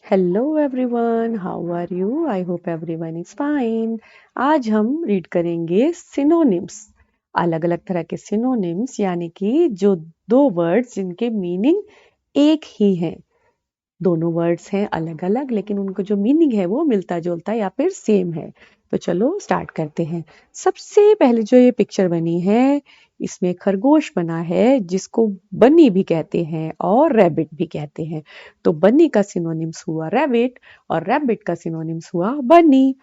Hello everyone, how are you? I hope everyone is fine. आज हम read करेंगे synonyms. अलग अलग तरह के सिनोनिम्स यानी कि जो दो वर्ड्स जिनके मीनिंग एक ही है। दोनों वर्ड्स हैं अलग अलग लेकिन उनको जो मीनिंग है वो मिलता जुलता या फिर सेम है। तो चलो स्टार्ट करते हैं। सबसे पहले जो ये पिक्चर बनी है इसमें खरगोश बना है जिसको बनी भी कहते हैं और रैबिट भी कहते हैं। तो बनी का सिनोनिम्स हुआ रैबिट और रैबिट का सिनोनिम्स हुआ बनी।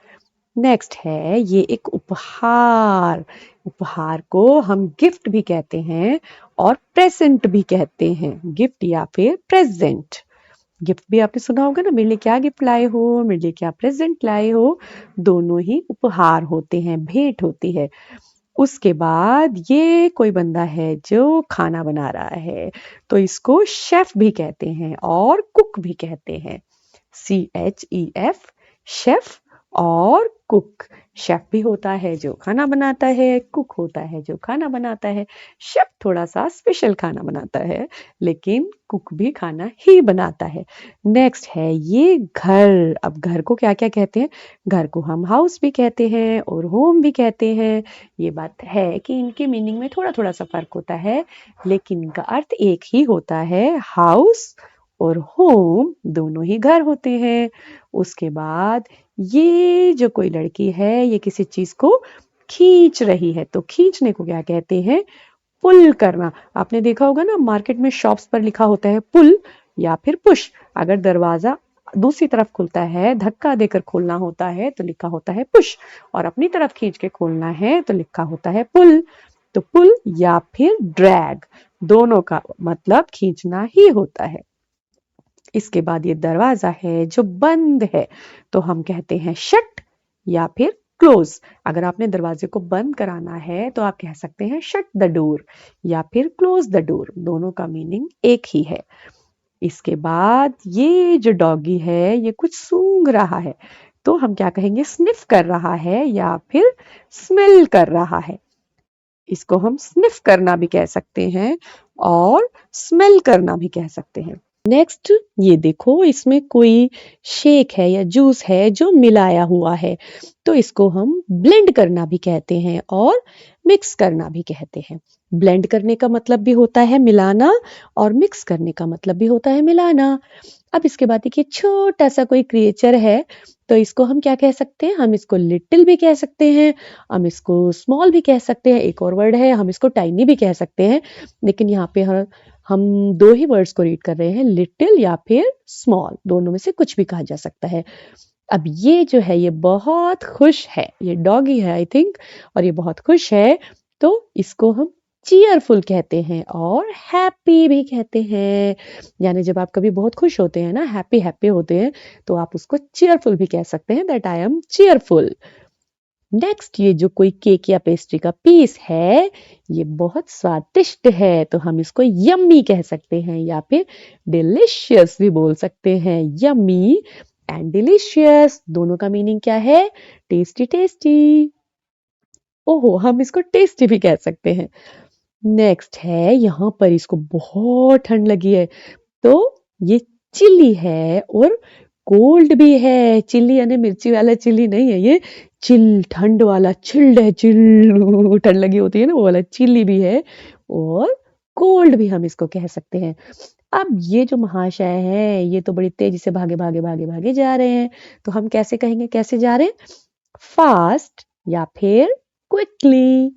नेक्स्ट है ये एक उपहार। उपहार को हम गिफ्ट भी कहते हैं और प्रेजेंट भी कहते हैं। गिफ्ट या फिर प्रेजेंट। गिफ्ट भी आपने सुना होगा ना, मेरे लिए क्या गिफ्ट लाए हो, मेरे लिए क्या प्रेजेंट लाए हो। दोनों ही उपहार होते हैं, भेंट होती है। उसके बाद ये कोई बंदा है जो खाना बना रहा है तो इसको शेफ भी कहते हैं और कुक भी कहते हैं। CHEF, शेफ और कुक। शेफ भी होता है जो खाना बनाता है, कुक होता है जो खाना बनाता है। शेफ थोड़ा सा स्पेशल खाना बनाता है लेकिन कुक भी खाना ही बनाता है। नेक्स्ट है ये घर। अब घर को क्या क्या कहते हैं? घर को हम हाउस भी कहते हैं और होम भी कहते हैं। ये बात है कि इनके मीनिंग में थोड़ा थोड़ा सा फर्क होता है लेकिन इनका अर्थ एक ही होता है। हाउस और होम दोनों ही घर होते हैं। उसके बाद ये जो कोई लड़की है ये किसी चीज को खींच रही है तो खींचने को क्या कहते हैं? पुल करना। आपने देखा होगा ना, मार्केट में शॉप्स पर लिखा होता है पुल या फिर पुश। अगर दरवाजा दूसरी तरफ खुलता है, धक्का देकर खोलना होता है तो लिखा होता है पुश, और अपनी तरफ खींच के खोलना है तो लिखा होता है पुल। तो पुल या फिर ड्रैग दोनों का मतलब खींचना ही होता है। इसके बाद ये दरवाजा है जो बंद है तो हम कहते हैं शट या फिर क्लोज। अगर आपने दरवाजे को बंद कराना है तो आप कह सकते हैं शट द डोर या फिर क्लोज द डोर। दोनों का मीनिंग एक ही है। इसके बाद ये जो डॉगी है ये कुछ सूंघ रहा है तो हम क्या कहेंगे? स्निफ कर रहा है या फिर स्मेल कर रहा है। इसको हम स्निफ करना भी कह सकते हैं और स्मेल करना भी कह सकते हैं। नेक्स्ट ये देखो, इसमें कोई शेक है या जूस है जो मिलाया हुआ है तो इसको हम ब्लेंड करना भी कहते हैं और मिक्स करना भी कहते हैं। ब्लेंड करने का मतलब भी होता है मिलाना और मिक्स करने का मतलब भी होता है मिलाना। अब इसके बाद देखिए छोटा सा कोई क्रिएचर है तो इसको हम क्या कह सकते हैं? हम इसको लिटिल भी कह सकते हैं, हम इसको स्मॉल भी कह सकते हैं, एक और वर्ड है हम इसको टाइनी भी कह सकते हैं। लेकिन यहाँ पे हम दो ही वर्ड्स को रीड कर रहे हैं, लिटिल या फिर स्मॉल, दोनों में से कुछ भी कहा जा सकता है। अब ये जो है ये बहुत खुश है, ये डॉगी है आई थिंक, और ये बहुत खुश है तो इसको हम चीयरफुल कहते हैं और हैप्पी भी कहते हैं। यानी जब आप कभी बहुत खुश होते हैं ना, हैप्पी हैप्पी होते हैं, तो आप उसको चीयरफुल भी कह सकते हैं, that I am cheerful. Next ये जो कोई केक या पेस्ट्री का पीस है ये बहुत स्वादिष्ट है तो हम इसको यम्मी कह सकते हैं या फिर डिलिशियस भी बोल सकते हैं। यम्मी एंड डिलिशियस दोनों का मीनिंग क्या है? Tasty tasty. ओहो, हम इसको टेस्टी भी कह सकते हैं। नेक्स्ट है यहाँ पर इसको बहुत ठंड लगी है तो ये चिली है और कोल्ड भी है। चिली यानी मिर्ची वाला चिली नहीं है, ये चिल ठंड वाला, चिल्ड है, चिल ठंड लगी होती है ना वो वाला चिली भी है और कोल्ड भी हम इसको कह सकते हैं। अब ये जो महाशय है ये तो बड़ी तेजी से भागे भागे भागे भागे जा रहे हैं तो हम कैसे कहेंगे? कैसे जा रहे हैं? फास्ट या फिर क्विकली।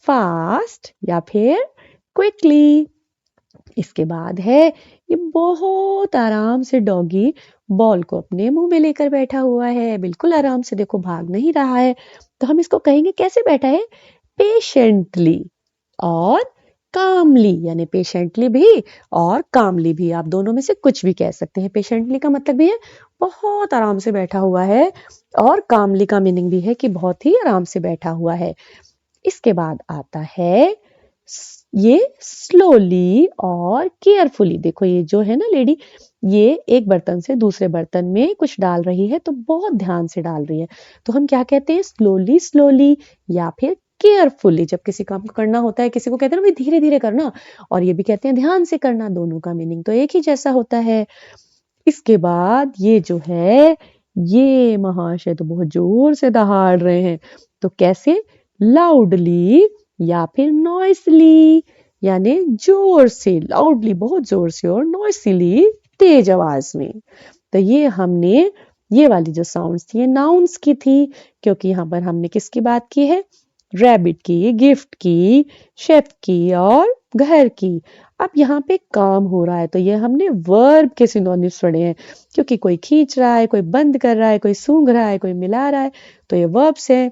फास्ट या फिर क्विकली। इसके बाद है ये बहुत आराम से डॉगी बॉल को अपने मुंह में लेकर बैठा हुआ है, बिल्कुल आराम से, देखो भाग नहीं रहा है। तो हम इसको कहेंगे कैसे बैठा है? पेशेंटली और कामली। यानी पेशेंटली भी और कामली भी, आप दोनों में से कुछ भी कह सकते हैं। पेशेंटली का मतलब भी है बहुत आराम से बैठा हुआ है और कामली का मीनिंग भी है कि बहुत ही आराम से बैठा हुआ है। इसके बाद आता है ये स्लोली और केयरफुली। देखो ये जो है ना लेडी, ये एक बर्तन से दूसरे बर्तन में कुछ डाल रही है तो बहुत ध्यान से डाल रही है तो हम क्या कहते हैं? स्लोली स्लोली या फिर केयरफुली। जब किसी काम को करना होता है, किसी को कहते हैं ना भाई धीरे धीरे करना, और ये भी कहते हैं ध्यान से करना, दोनों का मीनिंग तो एक ही जैसा होता है। इसके बाद ये जो है, ये महाशय तो बहुत जोर से दहाड़ रहे हैं। तो कैसे? लाउडली या फिर नॉइसली, यानी जोर से, लाउडली बहुत जोर से, और नॉइसली तेज आवाज में। तो ये हमने, ये वाली जो साउंड्स थी ये नाउन्स की थी, क्योंकि यहाँ पर हमने किसकी बात की है? रैबिट की, गिफ्ट की, शेफ की और घर की। अब यहाँ पे काम हो रहा है, तो ये हमने वर्ब के सिनोनिम्स पढ़े हैं, क्योंकि कोई खींच रहा है, कोई बंद कर रहा है, कोई सूंघ रहा है, कोई मिला रहा है, तो ये वर्ब्स हैं।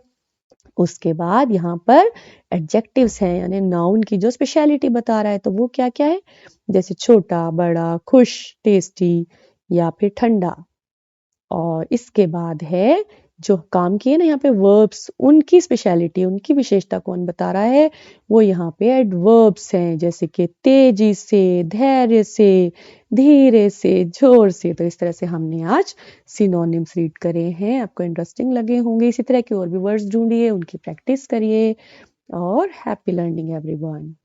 उसके बाद यहाँ पर एडजेक्टिव्स हैं, यानी नाउन की जो स्पेशलिटी बता रहा है, तो वो क्या क्या है? जैसे छोटा, बड़ा, खुश, टेस्टी या फिर ठंडा। और इसके बाद है जो काम किए ना यहाँ पे वर्ब्स, उनकी स्पेशलिटी, उनकी विशेषता कौन बता रहा है? वो यहाँ पे एडवर्ब्स हैं, जैसे कि तेजी से, धैर्य से, धीरे से, जोर से। तो इस तरह से हमने आज सिनोनिम्स रीड करे हैं। आपको इंटरेस्टिंग लगे होंगे। इसी तरह के और भी वर्ड्स ढूंढिए, उनकी प्रैक्टिस करिए। और हैप्पी लर्निंग एवरीवन।